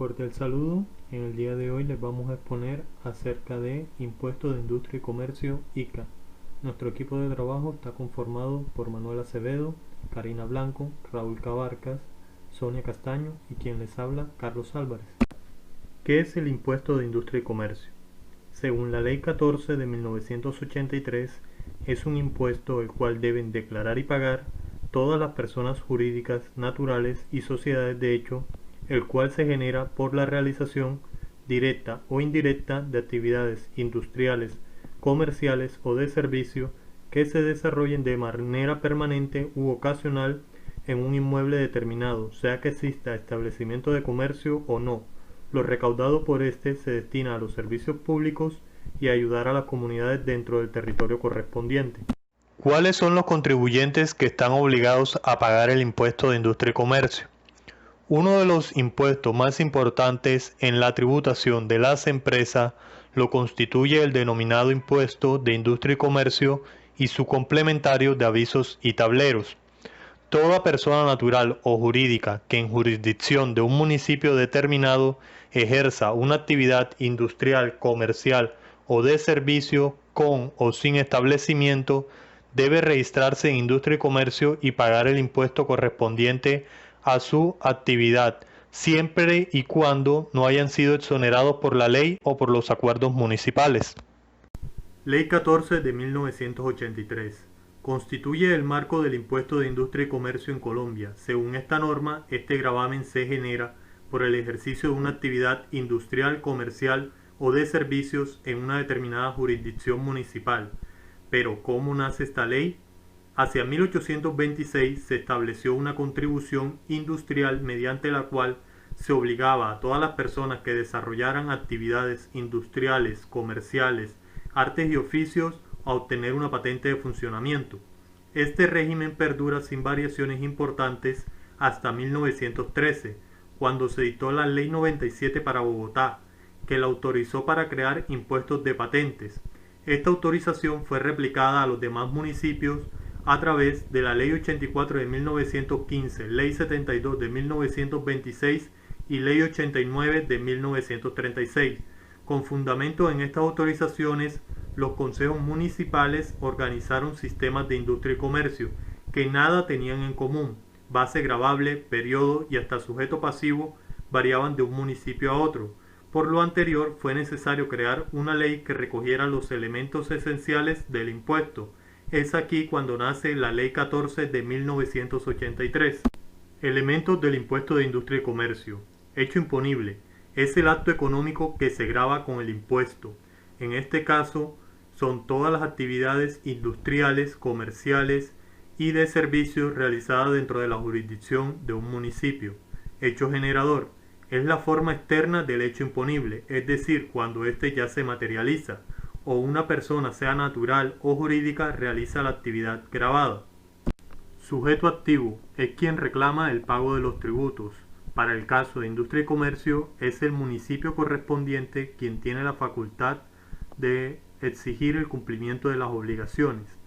Cordial saludo. En el día de hoy les vamos a exponer acerca de Impuesto de Industria y Comercio ICA. Nuestro equipo de trabajo está conformado por Manuel Acevedo, Karina Blanco, Raúl Cabarcas, Sonia Castaño y quien les habla, Carlos Álvarez. ¿Qué es el Impuesto de Industria y Comercio? Según la Ley 14 de 1983, es un impuesto el cual deben declarar y pagar todas las personas jurídicas, naturales y sociedades de hecho, el cual se genera por la realización directa o indirecta de actividades industriales, comerciales o de servicio que se desarrollen de manera permanente u ocasional en un inmueble determinado, sea que exista establecimiento de comercio o no. Lo recaudado por este se destina a los servicios públicos y a ayudar a las comunidades dentro del territorio correspondiente. ¿Cuáles son los contribuyentes que están obligados a pagar el impuesto de industria y comercio? Uno de los impuestos más importantes en la tributación de las empresas lo constituye el denominado impuesto de industria y comercio y su complementario de avisos y tableros. Toda persona natural o jurídica que en jurisdicción de un municipio determinado ejerza una actividad industrial, comercial o de servicio con o sin establecimiento debe registrarse en industria y comercio y pagar el impuesto correspondiente a su actividad, siempre y cuando no hayan sido exonerados por la ley o por los acuerdos municipales. Ley 14 de 1983. Constituye el marco del impuesto de industria y comercio en Colombia. Según esta norma, este gravamen se genera por el ejercicio de una actividad industrial, comercial o de servicios en una determinada jurisdicción municipal. Pero, ¿cómo nace esta ley? Hacia 1826 se estableció una contribución industrial mediante la cual se obligaba a todas las personas que desarrollaran actividades industriales, comerciales, artes y oficios a obtener una patente de funcionamiento. Este régimen perdura sin variaciones importantes hasta 1913, cuando se dictó la Ley 97 para Bogotá, que la autorizó para crear impuestos de patentes. Esta autorización fue replicada a los demás municipios a través de la Ley 84 de 1915, Ley 72 de 1926 y Ley 89 de 1936. Con fundamento en estas autorizaciones, los consejos municipales organizaron sistemas de industria y comercio que nada tenían en común. Base gravable, periodo y hasta sujeto pasivo variaban de un municipio a otro. Por lo anterior, fue necesario crear una ley que recogiera los elementos esenciales del impuesto. Es aquí cuando nace la Ley 14 de 1983. Elementos del impuesto de industria y comercio. Hecho imponible. Es el acto económico que se grava con el impuesto. En este caso, son todas las actividades industriales, comerciales y de servicios realizadas dentro de la jurisdicción de un municipio. Hecho generador. Es la forma externa del hecho imponible, es decir, cuando éste ya se materializa, o una persona, sea natural o jurídica, realiza la actividad gravada. Sujeto activo es quien reclama el pago de los tributos. Para el caso de industria y comercio, es el municipio correspondiente quien tiene la facultad de exigir el cumplimiento de las obligaciones.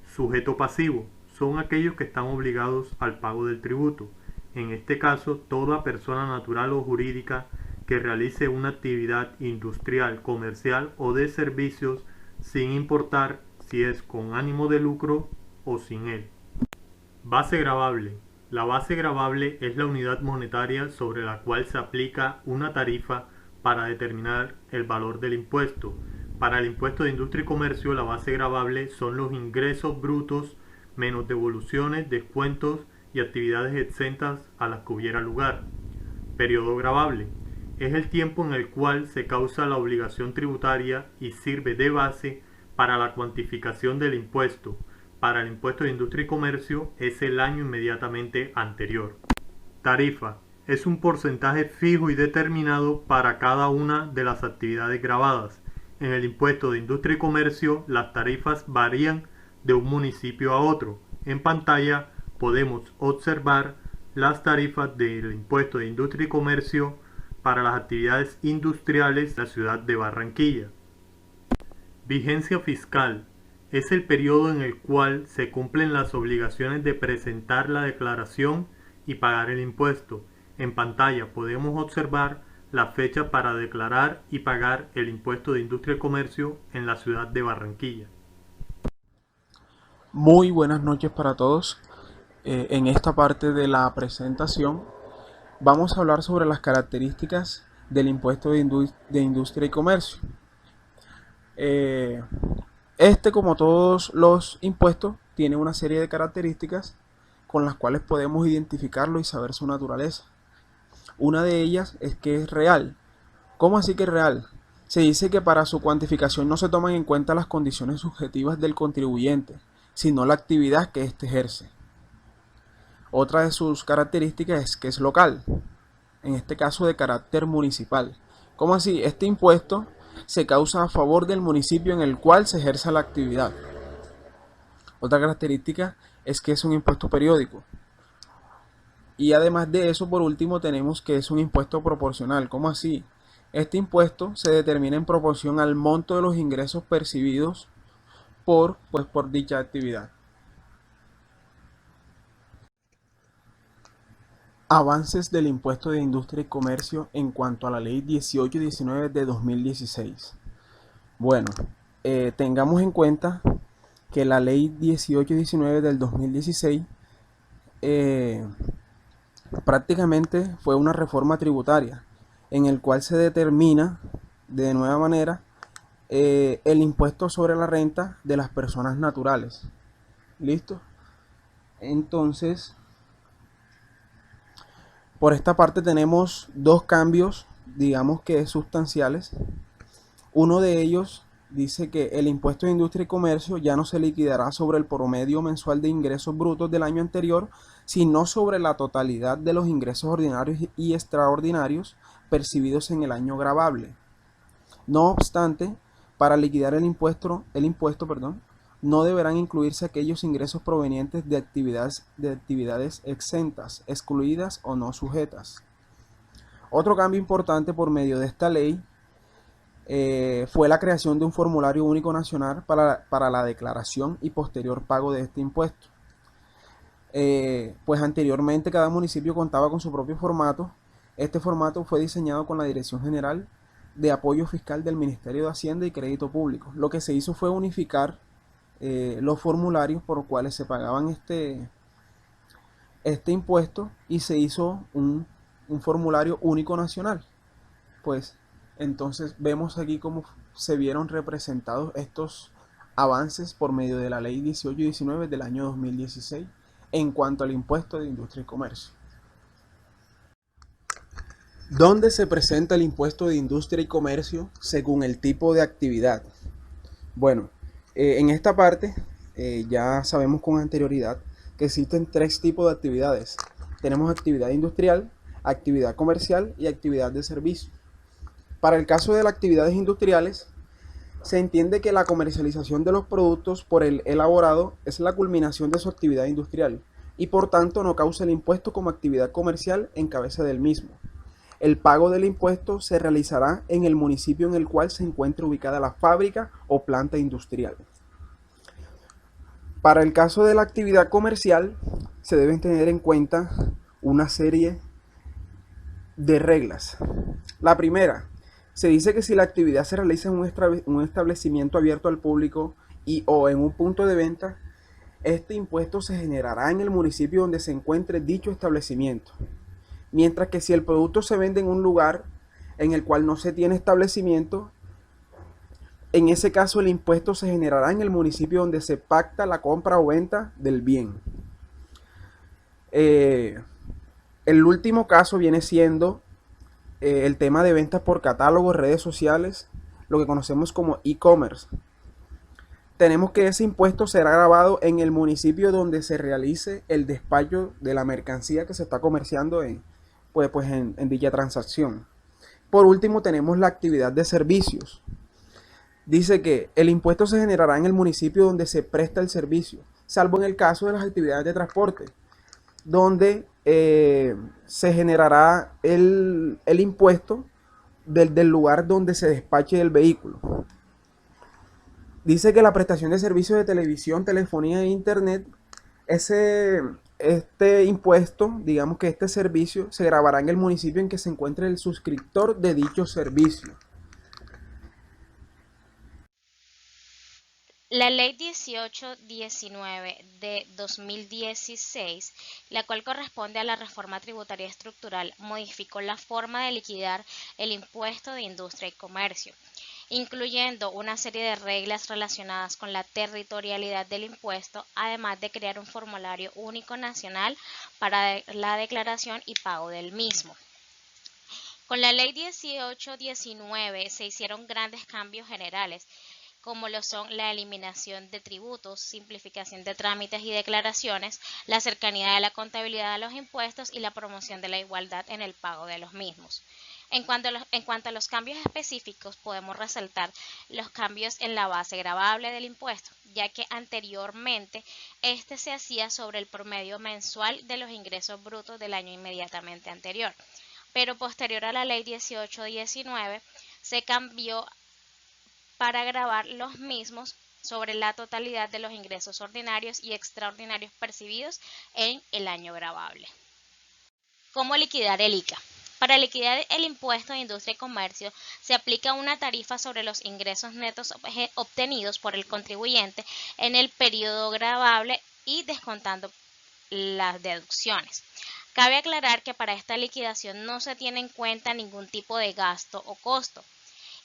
Sujeto pasivo son aquellos que están obligados al pago del tributo. En este caso, toda persona natural o jurídica que realice una actividad industrial, comercial o de servicios sin importar si es con ánimo de lucro o sin él. Base gravable. La base gravable es la unidad monetaria sobre la cual se aplica una tarifa para determinar el valor del impuesto. Para el impuesto de industria y comercio, la base gravable son los ingresos brutos menos devoluciones, descuentos y actividades exentas a las que hubiera lugar. Periodo gravable. Es el tiempo en el cual se causa la obligación tributaria y sirve de base para la cuantificación del impuesto. Para el impuesto de industria y comercio es el año inmediatamente anterior. Tarifa. Es un porcentaje fijo y determinado para cada una de las actividades gravadas. En el impuesto de industria y comercio las tarifas varían de un municipio a otro. En pantalla podemos observar las tarifas del impuesto de industria y comercio para las actividades industriales de la ciudad de Barranquilla. Vigencia fiscal. Es el periodo en el cual se cumplen las obligaciones de presentar la declaración y pagar el impuesto. En pantalla podemos observar la fecha para declarar y pagar el impuesto de industria y comercio en la ciudad de Barranquilla. Muy buenas noches para todos. En esta parte de la presentación vamos a hablar sobre las características del impuesto de industria y comercio. Eh, como todos los impuestos, tiene una serie de características con las cuales podemos identificarlo y saber su naturaleza. Una de ellas es que es real. ¿Cómo así que es real? Se dice que para su cuantificación no se toman en cuenta las condiciones subjetivas del contribuyente, sino la actividad que éste ejerce. Otra de sus características es que es local, en este caso de carácter municipal. ¿Cómo así? Este impuesto se causa a favor del municipio en el cual se ejerce la actividad. Otra característica es que es un impuesto periódico. Y además de eso, por último, tenemos que es un impuesto proporcional. ¿Cómo así? Este impuesto se determina en proporción al monto de los ingresos percibidos por dicha actividad. Avances del impuesto de industria y comercio en cuanto a la ley 1819 de 2016. Bueno, tengamos en cuenta que la ley 1819 del 2016 prácticamente fue una reforma tributaria en el cual se determina de nueva manera el impuesto sobre la renta de las personas naturales. ¿Listo? Entonces, por esta parte tenemos dos cambios, digamos que sustanciales. Uno de ellos dice que el impuesto de industria y comercio ya no se liquidará sobre el promedio mensual de ingresos brutos del año anterior, sino sobre la totalidad de los ingresos ordinarios y extraordinarios percibidos en el año gravable. No obstante, para liquidar el impuesto, no deberán incluirse aquellos ingresos provenientes de actividades exentas, excluidas o no sujetas. Otro cambio importante por medio de esta ley fue la creación de un formulario único nacional para la declaración y posterior pago de este impuesto. Pues anteriormente cada municipio contaba con su propio formato. Este formato fue diseñado con la Dirección General de Apoyo Fiscal del Ministerio de Hacienda y Crédito Público. Lo que se hizo fue unificar los formularios por los cuales se pagaban este impuesto y se hizo un formulario único nacional. Pues entonces vemos aquí cómo se vieron representados estos avances por medio de la ley 1819 del año 2016 en cuanto al impuesto de industria y comercio. ¿Dónde se presenta el impuesto de industria y comercio según el tipo de actividad? Bueno, en esta parte ya sabemos con anterioridad que existen tres tipos de actividades. Tenemos actividad industrial, actividad comercial y actividad de servicio. Para el caso de las actividades industriales, se entiende que la comercialización de los productos por el elaborado es la culminación de su actividad industrial y por tanto no causa el impuesto como actividad comercial en cabeza del mismo. El pago del impuesto se realizará en el municipio en el cual se encuentre ubicada la fábrica o planta industrial. Para el caso de la actividad comercial, se deben tener en cuenta una serie de reglas. La primera, se dice que si la actividad se realiza en un establecimiento abierto al público o en un punto de venta, este impuesto se generará en el municipio donde se encuentre dicho establecimiento. Mientras que si el producto se vende en un lugar en el cual no se tiene establecimiento, en ese caso el impuesto se generará en el municipio donde se pacta la compra o venta del bien. El último caso viene siendo el tema de ventas por catálogo, redes sociales, lo que conocemos como e-commerce. Tenemos que ese impuesto será grabado en el municipio donde se realice el despacho de la mercancía que se está comerciando en dicha transacción. Por último, tenemos la actividad de servicios. Dice que el impuesto se generará en el municipio donde se presta el servicio, salvo en el caso de las actividades de transporte, donde se generará el impuesto del lugar donde se despache el vehículo. Dice que la prestación de servicios de televisión, telefonía e internet, ese Este impuesto, digamos que este servicio, se grabará en el municipio en que se encuentre el suscriptor de dicho servicio. La Ley 1819 de 2016, la cual corresponde a la reforma tributaria estructural, modificó la forma de liquidar el impuesto de industria y comercio, incluyendo una serie de reglas relacionadas con la territorialidad del impuesto, además de crear un formulario único nacional para la declaración y pago del mismo. Con la Ley 1819 se hicieron grandes cambios generales, como lo son la eliminación de tributos, simplificación de trámites y declaraciones, la cercanía de la contabilidad a los impuestos y la promoción de la igualdad en el pago de los mismos. En cuanto a los cambios específicos, podemos resaltar los cambios en la base gravable del impuesto, ya que anteriormente este se hacía sobre el promedio mensual de los ingresos brutos del año inmediatamente anterior, pero posterior a la ley 1819 se cambió para gravar los mismos sobre la totalidad de los ingresos ordinarios y extraordinarios percibidos en el año gravable. ¿Cómo liquidar el ICA? Para liquidar el impuesto de industria y comercio se aplica una tarifa sobre los ingresos netos obtenidos por el contribuyente en el periodo gravable y descontando las deducciones. Cabe aclarar que para esta liquidación no se tiene en cuenta ningún tipo de gasto o costo.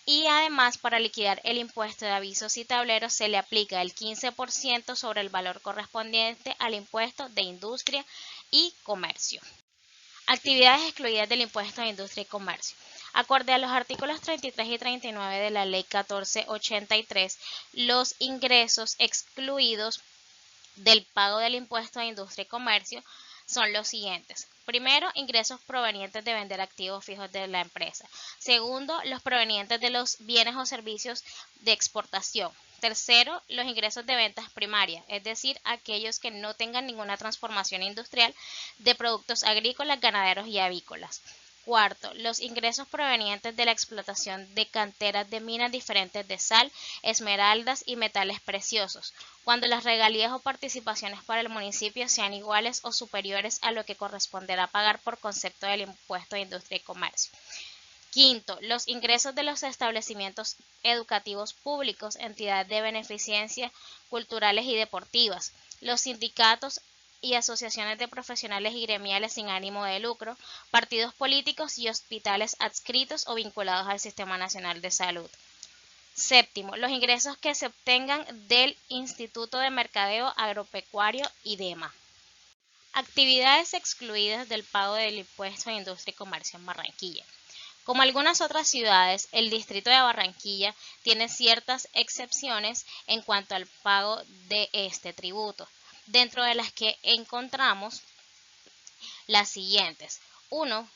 Y además, para liquidar el impuesto de avisos y tableros se le aplica el 15% sobre el valor correspondiente al impuesto de industria y comercio. Actividades excluidas del impuesto de industria y comercio. Acorde a los artículos 33 y 39 de la Ley 1483, los ingresos excluidos del pago del impuesto de industria y comercio son los siguientes. Primero, ingresos provenientes de vender activos fijos de la empresa. Segundo, los provenientes de los bienes o servicios de exportación. Tercero, los ingresos de ventas primarias, es decir, aquellos que no tengan ninguna transformación industrial de productos agrícolas, ganaderos y avícolas. Cuarto, los ingresos provenientes de la explotación de canteras de minas diferentes de sal, esmeraldas y metales preciosos, cuando las regalías o participaciones para el municipio sean iguales o superiores a lo que corresponderá pagar por concepto del impuesto de industria y comercio. Quinto, los ingresos de los establecimientos educativos públicos, entidades de beneficencia, culturales y deportivas, los sindicatos y asociaciones de profesionales y gremiales sin ánimo de lucro, partidos políticos y hospitales adscritos o vinculados al Sistema Nacional de Salud. Séptimo, los ingresos que se obtengan del Instituto de Mercadeo Agropecuario IDEMA. Actividades excluidas del pago del impuesto de industria y comercio en Barranquilla. Como algunas otras ciudades, el distrito de Barranquilla tiene ciertas excepciones en cuanto al pago de este tributo, dentro de las que encontramos las siguientes. 1.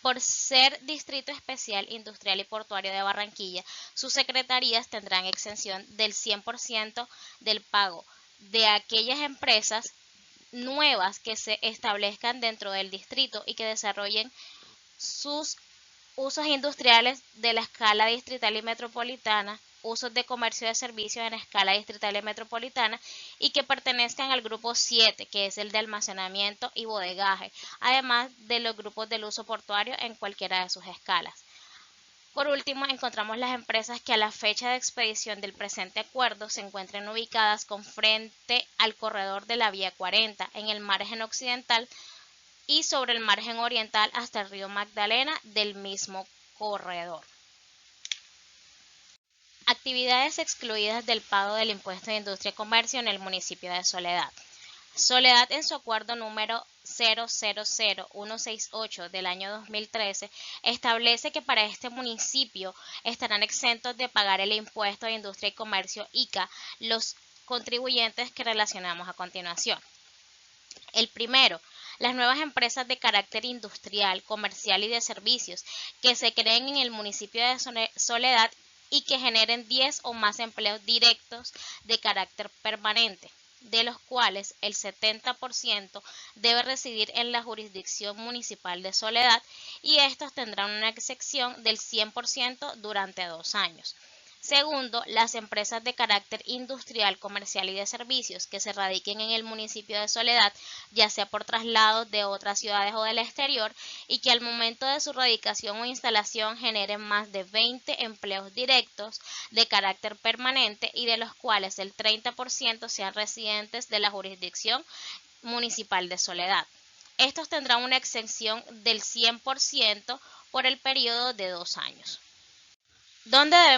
Por ser Distrito Especial Industrial y Portuario de Barranquilla, sus secretarías tendrán exención del 100% del pago de aquellas empresas nuevas que se establezcan dentro del distrito y que desarrollen sus usos industriales de la escala distrital y metropolitana, usos de comercio de servicios en escala distrital y metropolitana y que pertenezcan al grupo 7, que es el de almacenamiento y bodegaje, además de los grupos del uso portuario en cualquiera de sus escalas. Por último, encontramos las empresas que a la fecha de expedición del presente acuerdo se encuentren ubicadas con frente al corredor de la Vía 40 en el margen occidental y sobre el margen oriental hasta el río Magdalena del mismo corredor. Actividades excluidas del pago del impuesto de industria y comercio en el municipio de Soledad. Soledad, en su acuerdo número 000168 del año 2013, establece que para este municipio estarán exentos de pagar el impuesto de industria y comercio ICA los contribuyentes que relacionamos a continuación. El primero, las nuevas empresas de carácter industrial, comercial y de servicios que se creen en el municipio de Soledad y que generen 10 o más empleos directos de carácter permanente, de los cuales el 70% debe residir en la jurisdicción municipal de Soledad y estos tendrán una excepción del 100% durante 2 años. Segundo, las empresas de carácter industrial, comercial y de servicios que se radiquen en el municipio de Soledad, ya sea por traslados de otras ciudades o del exterior, y que al momento de su radicación o instalación generen más de 20 empleos directos de carácter permanente y de los cuales el 30% sean residentes de la jurisdicción municipal de Soledad. Estos tendrán una exención del 100% por el periodo de 2 años. ¿Dónde debemos